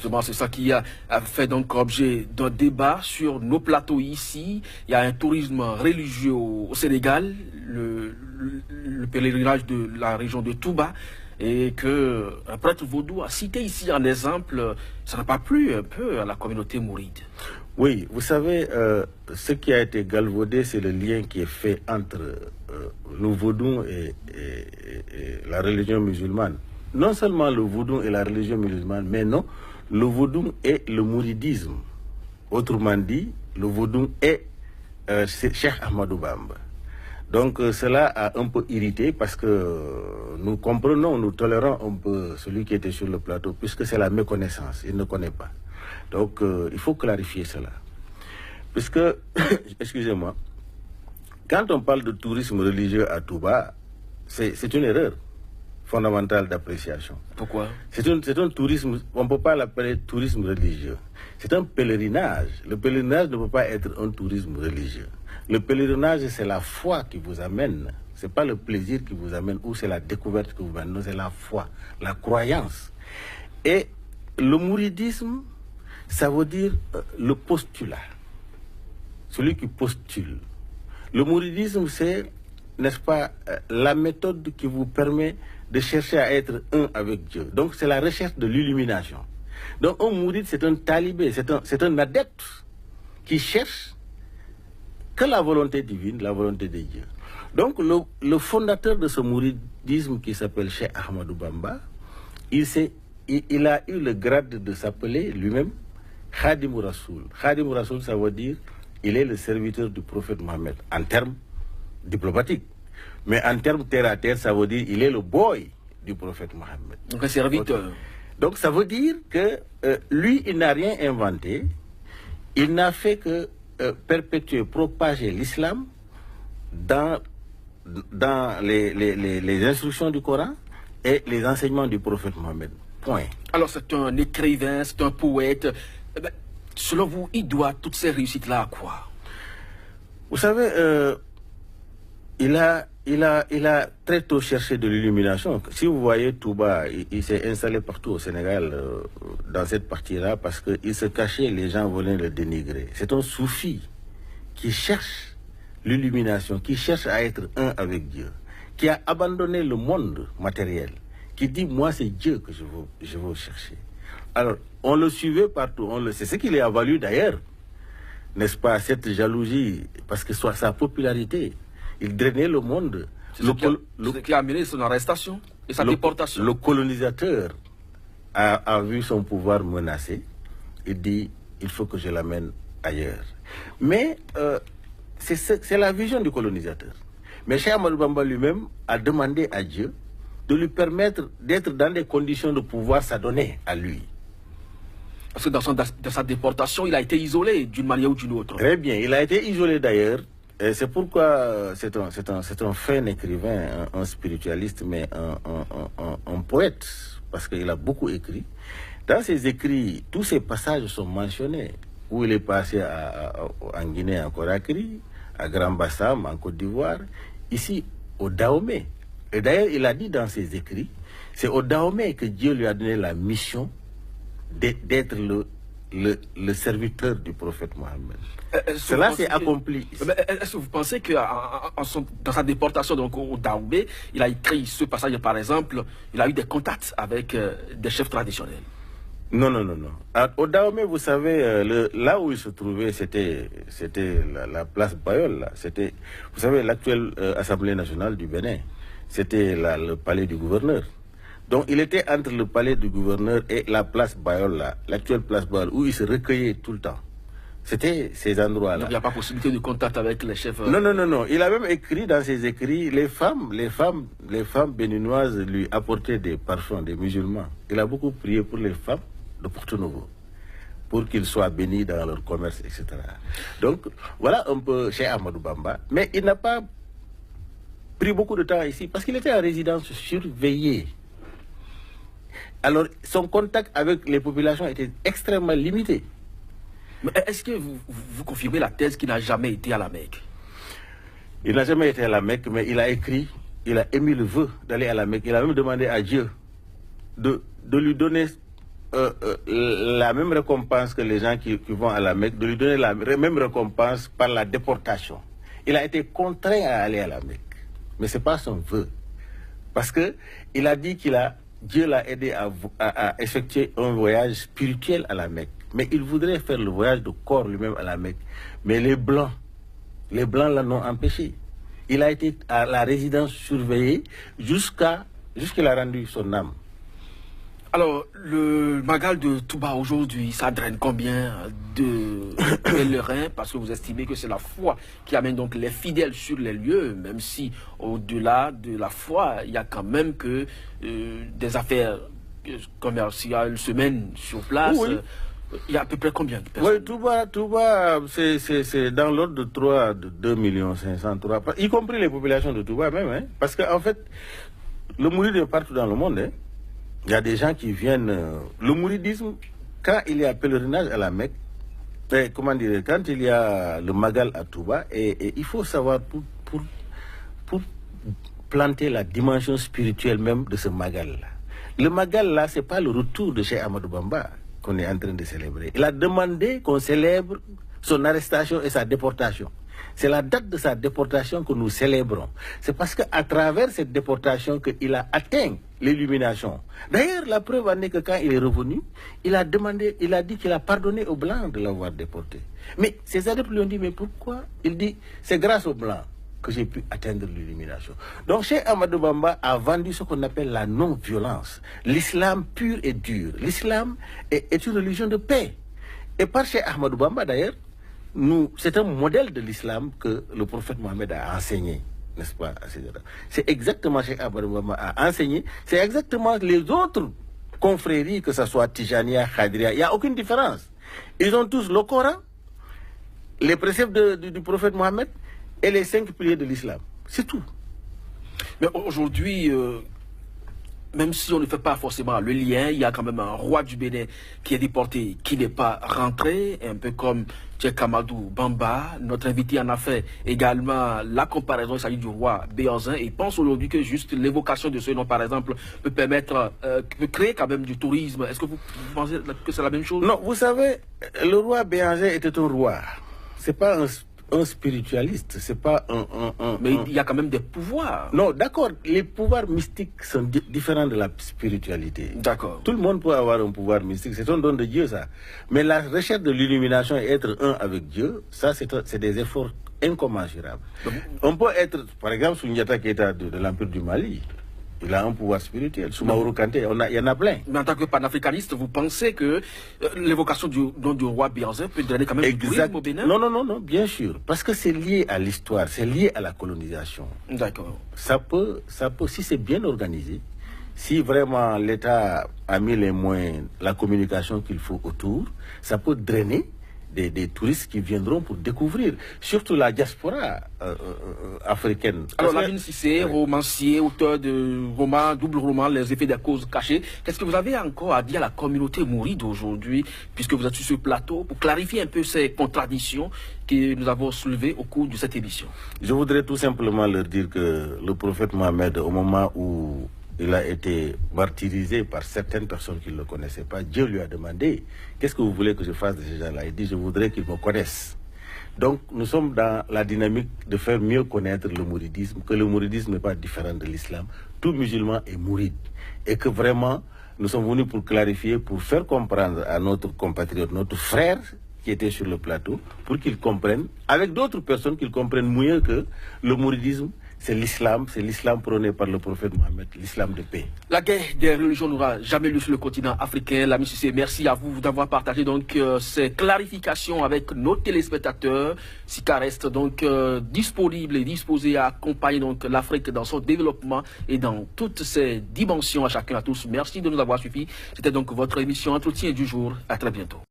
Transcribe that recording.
Justement, c'est ça qui a fait donc objet d'un débat sur nos plateaux ici. Il y a un tourisme religieux au Sénégal, le pèlerinage de la région de Touba, et que un prêtre vaudou a cité ici un exemple. Ça n'a pas plu un peu à la communauté mouride. Oui, vous savez, ce qui a été galvaudé, c'est le lien qui est fait entre le vaudou et la religion musulmane. Non seulement le vaudou et la religion musulmane, mais non, le vaudou et le mouridisme. Autrement dit, le vaudou est Cheikh Ahmadou Bamba. Donc cela a un peu irrité parce que nous comprenons, nous tolérons un peu celui qui était sur le plateau, puisque c'est la méconnaissance, il ne connaît pas. Donc il faut clarifier cela. Puisque, excusez-moi, quand on parle de tourisme religieux à Touba, c'est une erreur fondamentale d'appréciation. Pourquoi? C'est un tourisme, on ne peut pas l'appeler tourisme religieux. C'est un pèlerinage. Le pèlerinage ne peut pas être un tourisme religieux. Le pèlerinage, c'est la foi qui vous amène. Ce n'est pas le plaisir qui vous amène ou c'est la découverte qui vous amène. Non, c'est la foi, la croyance. Et le mouridisme, ça veut dire le postulat. Celui qui postule. Le mouridisme, c'est, n'est-ce pas, la méthode qui vous permet de chercher à être un avec Dieu. Donc c'est la recherche de l'illumination. Donc un mouride, c'est un talibé, c'est un adepte qui cherche que la volonté divine, la volonté de Dieu. Donc le fondateur de ce mouridisme qui s'appelle Cheikh Ahmadou Bamba, il a eu le grade de s'appeler lui-même Khadim Rasoul. Khadim Rasoul, ça veut dire il est le serviteur du prophète Mohammed en termes diplomatiques. Mais en termes terre à terre, ça veut dire il est le boy du prophète Mohammed. Donc un serviteur. Donc ça veut dire que lui, il n'a rien inventé. Il n'a fait que perpétuer, propager l'islam dans les instructions du Coran et les enseignements du prophète Mohammed. Point. Alors c'est un écrivain, c'est un poète. Selon vous, il doit toutes ces réussites-là à quoi? Vous savez, il a très tôt cherché de l'illumination. Si vous voyez Touba, il s'est installé partout au Sénégal, dans cette partie-là, parce qu'il se cachait, les gens voulaient le dénigrer. C'est un soufi qui cherche l'illumination, qui cherche à être un avec Dieu, qui a abandonné le monde matériel, qui dit, moi c'est Dieu que je veux chercher. Alors, on le suivait partout, c'est ce qui lui a valu d'ailleurs, n'est-ce pas, cette jalousie, parce que soit sa popularité, il drainait le monde. C'est ce qui a amené son arrestation et sa déportation. Le colonisateur a vu son pouvoir menacé. Il dit, il faut que je l'amène ailleurs. Mais c'est la vision du colonisateur. Mais Cheikh Ahmadou Bamba lui-même a demandé à Dieu de lui permettre d'être dans des conditions de pouvoir s'adonner à lui. Parce que dans sa déportation, il a été isolé d'une manière ou d'une autre. Très bien, il a été isolé d'ailleurs. Et c'est pourquoi c'est un fin écrivain, un spiritualiste, mais un poète, parce qu'il a beaucoup écrit. Dans ses écrits, tous ces passages sont mentionnés, où il est passé en Guinée, en Conakry, à Grand Bassam, en Côte d'Ivoire, ici au Dahomey. Et d'ailleurs, il a dit dans ses écrits, c'est au Dahomey que Dieu lui a donné la mission d'être le serviteur du prophète Mohammed. Cela s'est accompli. Est-ce que vous pensez que dans sa déportation donc, au Dahomey, il a écrit ce passage, par exemple, il a eu des contacts avec des chefs traditionnels? Non. Au Dahomey, vous savez, là où il se trouvait, c'était la place Bayol. Vous savez, l'actuelle Assemblée nationale du Bénin. C'était le palais du gouverneur. Donc il était entre le palais du gouverneur et la place Bayol, l'actuelle place Bayol, où il se recueillait tout le temps. C'était ces endroits-là. Donc il n'y a pas possibilité de contact avec les chefs. Non. Il a même écrit dans ses écrits, les femmes béninoises lui apportaient des parfums, des musulmans. Il a beaucoup prié pour les femmes de Porto-Novo, pour qu'ils soient bénis dans leur commerce, etc. Donc voilà un peu Cheikh Ahmadou Bamba. Mais il n'a pas pris beaucoup de temps ici, parce qu'il était en résidence surveillée. Alors son contact avec les populations était extrêmement limité. Mais est-ce que vous confirmez la thèse qu'il n'a jamais été à la Mecque? Il n'a jamais été à la Mecque, mais il a écrit, il a émis le vœu d'aller à la Mecque. Il a même demandé à Dieu de lui donner la même récompense que les gens qui vont à la Mecque, de lui donner la même récompense par la déportation. Il a été contraint à aller à la Mecque. Mais ce n'est pas son vœu. Parce qu'il a dit Dieu l'a aidé à effectuer un voyage spirituel à la Mecque. Mais il voudrait faire le voyage de corps lui-même à la Mecque. Mais les Blancs l'en ont empêché. Il a été à la résidence surveillée jusqu'à qu'il a rendu son âme. Alors, le Magal de Touba aujourd'hui, ça draine combien de pèlerins? Parce que vous estimez que c'est la foi qui amène donc les fidèles sur les lieux, même si au-delà de la foi, il y a quand même que des affaires commerciales se mènent sur place. Oui. Il y a à peu près combien de personnes? Oui, Touba, c'est dans l'ordre de 2 500 000, y compris les populations de Touba même. Hein, parce qu'en fait, le mourid est partout dans le monde. Hein. Il y a des gens qui viennent... le mouridisme, quand il y a pèlerinage à la Mecque, quand il y a le Magal à Touba, et il faut savoir, pour planter la dimension spirituelle même de ce Magal-là. Le Magal-là, ce n'est pas le retour de Cheikh Ahmadou Bamba qu'on est en train de célébrer. Il a demandé qu'on célèbre son arrestation et sa déportation. C'est la date de sa déportation que nous célébrons. C'est parce qu'à travers cette déportation qu'il a atteint l'illumination. D'ailleurs, la preuve en est que quand il est revenu, il a dit qu'il a pardonné aux Blancs de l'avoir déporté. Mais ses adeptes lui ont dit, mais pourquoi? Il dit, c'est grâce aux Blancs que j'ai pu atteindre l'illumination. Donc, Cheikh Ahmadou Bamba a vendu ce qu'on appelle la non-violence. L'islam pur et dur. L'islam est une religion de paix. Et par Cheikh Ahmadou Bamba, d'ailleurs, c'est un modèle de l'islam que le prophète Mohammed a enseigné, n'est-ce pas? C'est exactement Cheikh Ahmadou Bamba a enseigné, c'est exactement les autres confréries, que ce soit Tijaniya, Khadriya, il n'y a aucune différence. Ils ont tous le Coran, les préceptes du prophète Mohammed et les 5 piliers de l'islam. C'est tout. Mais aujourd'hui, même si on ne fait pas forcément le lien, il y a quand même un roi du Bénin qui est déporté, qui n'est pas rentré, un peu comme Cheikh Ahmadou Bamba. Notre invité en a fait également la comparaison, il s'agit du roi Béanzin, et pense aujourd'hui que juste l'évocation de ce nom, par exemple, peut permettre, peut créer quand même du tourisme. Est-ce que vous pensez que c'est la même chose? Non, vous savez, le roi Béanzin était un roi. C'est pas un spiritualiste, c'est pas Mais il y a quand même des pouvoirs. Non, d'accord, les pouvoirs mystiques sont différents de la spiritualité. D'accord. Tout le monde peut avoir un pouvoir mystique, c'est un don de Dieu, ça. Mais la recherche de l'illumination et être un avec Dieu, ça, c'est des efforts incommensurables. On peut être, par exemple, Soundiata Keita de l'Empire du Mali. Il a un pouvoir spirituel. Soumaoro Kanté, il y en a plein. Mais en tant que panafricaniste, vous pensez que l'évocation du nom du roi Béanzin peut donner quand même du tourisme au Bénin? Non, bien sûr. Parce que c'est lié à l'histoire, c'est lié à la colonisation. D'accord. Ça peut, si c'est bien organisé, si vraiment l'État a mis les moyens, la communication qu'il faut autour, ça peut drainer des touristes qui viendront pour découvrir, surtout la diaspora africaine. Alors, Lamine Cissé, romancier, auteur de romans, double roman, Les effets des causes cachées, qu'est-ce que vous avez encore à dire à la communauté mouride aujourd'hui, puisque vous êtes sur ce plateau, pour clarifier un peu ces contradictions que nous avons soulevées au cours de cette émission? Je voudrais tout simplement leur dire que le prophète Mohammed, au moment où il a été martyrisé par certaines personnes qui ne le connaissaient pas, Dieu lui a demandé, qu'est-ce que vous voulez que je fasse de ces gens-là? Il dit, je voudrais qu'ils me connaissent. Donc nous sommes dans la dynamique de faire mieux connaître le mouridisme, que le mouridisme n'est pas différent de l'islam. Tout musulman est mouride. Et que vraiment, nous sommes venus pour clarifier, pour faire comprendre à notre compatriote, notre frère qui était sur le plateau, pour qu'ils comprennent, avec d'autres personnes, qu'ils comprennent mieux que le mouridisme, c'est l'islam prôné par le prophète Mohammed, l'islam de paix. La guerre des religions n'aura jamais lieu sur le continent africain. Lamine Cissé, merci à vous d'avoir partagé donc ces clarifications avec nos téléspectateurs. SICA reste donc disponible et disposé à accompagner donc l'Afrique dans son développement et dans toutes ses dimensions. À chacun, à tous, merci de nous avoir suivis. C'était donc votre émission Entretien du jour. À très bientôt.